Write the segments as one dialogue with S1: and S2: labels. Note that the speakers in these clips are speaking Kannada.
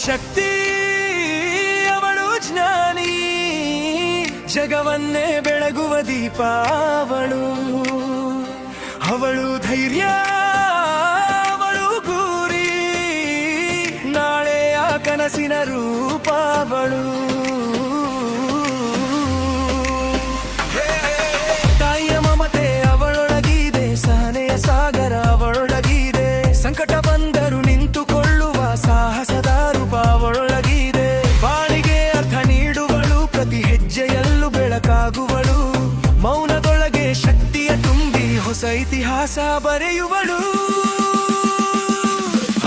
S1: ಶಕ್ತಿ ಅವಳು ಜ್ಞಾನಿ, ಜಗವನ್ನೇ ಬೆಳಗುವ ದೀಪ ಅವಳು. ಅವಳು ಧೈರ್ಯ, ಅವಳು ಗುರಿ, ನಾಳೆಯ ಕನಸಿನ ರೂಪ ಅವಳು. ತಾಯಿಯ ಮಮತೆ ಅವಳೊಳಗಿದೆ, ಸಹನೆಯ ಸಾಗರ ಅವಳೊಳಗಿದೆ, ಸಂಕಟ ಬಂದರು ನಿಂತುಕೊಳ್ಳುವ ಸಾಹಸದ ರೂಪ ಅವಳೊಳಗಿದೆ. ಬಾಳಿಗೆ ಅರ್ಥ ನೀಡುವಳು, ಪ್ರತಿ ಹೆಜ್ಜೆಯಲ್ಲೂ ಬೆಳಕಾಗುವಳು, ಮೌನದೊಳಗೆ ಶಕ್ತಿಯ ತುಂಬಿ ಹೊಸ ಇತಿಹಾಸ ಬರೆಯುವಳು.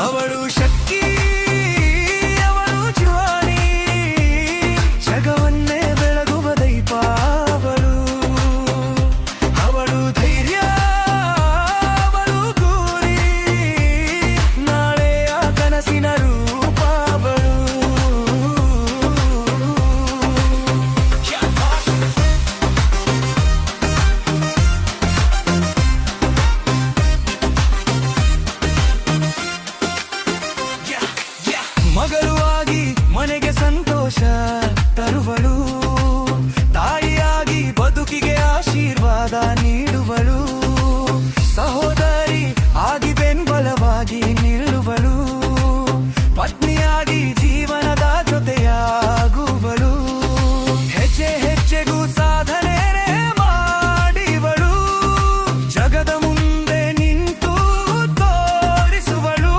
S1: ಅವಳು ಶಕ್ತಿ, ಅವಳು ಜ್ವಾನಿ, ಜಗವನ್ನೇ ಬೆಳಗುವ ದೀಪ ಅವಳು. ಅವಳು ಧೈರ್ಯ, ಅವಳು ಗುರಿ, ನಾಳೆಯ ಕನಸಿನ ರೂಪ ಅವಳು. ಮಗಳುವಾಗಿ ಮನೆಗೆ ಸಂತೋಷ ತರುವಳು, ತಾಯಿಯಾಗಿ ಬದುಕಿಗೆ ಆಶೀರ್ವಾದ ನೀಡುವಳು, ಸಹೋದರಿ ಆಗಿ ಬೆಂಬಲವಾಗಿ ನಿಲ್ಲುವಳು, ಪತ್ನಿಯಾಗಿ ಜೀವನದ ಜೊತೆಯಾಗುವಳು, ಹೆಜ್ಜೆ ಹೆಜ್ಜೆಗೂ ಸಾಧನೆ ಮಾಡಿವಳು, ಜಗದ ಮುಂದೆ ನಿಂತು ತೋರಿಸುವಳು,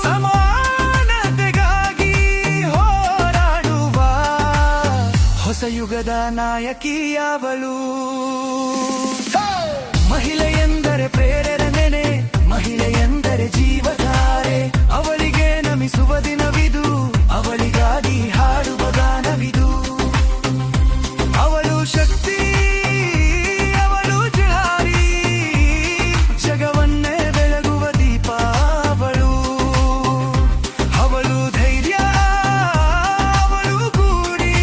S1: ಸಮಾನತೆಗಾಗಿ ಹೋರಾಡುವ ಹೊಸ ಯುಗದ ನಾಯಕಿಯವಳು. ಮಹಿಳೆ ಎಂದರೆ ಪ್ರೇರಣೆ, ಮಹಿಳೆ ಎಂದರೆ ಜೀವಧಾರೆ, ಅವಳಿಗೆ ನಮಿಸುವ ದಿನವಿದು, ಅವಳಿಗಾಗಿ ಹಾಡುವ ಗಾನವಿದು. ಅವಳು ಶಕ್ತಿ, ಅವಳು ಜಾರಿ, ಜಗವನ್ನೇ ಬೆಳಗುವ ದೀಪ ಅವಳು. ಅವಳು ಧೈರ್ಯ, ಅವಳು ಗೂಡಿ,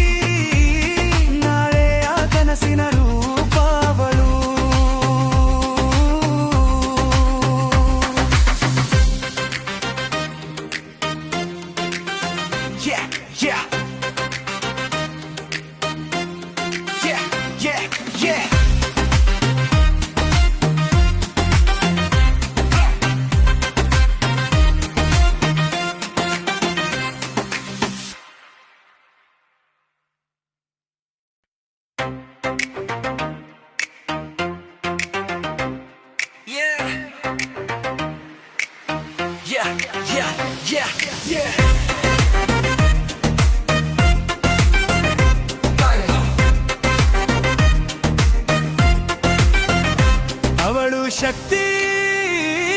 S1: ನಾಳೆಯ ಕನಸಿನ ರೂಪ ಅವಳು. Yeah, yeah. Yeah, yeah, yeah. Yeah. Yeah, yeah, yeah, yeah.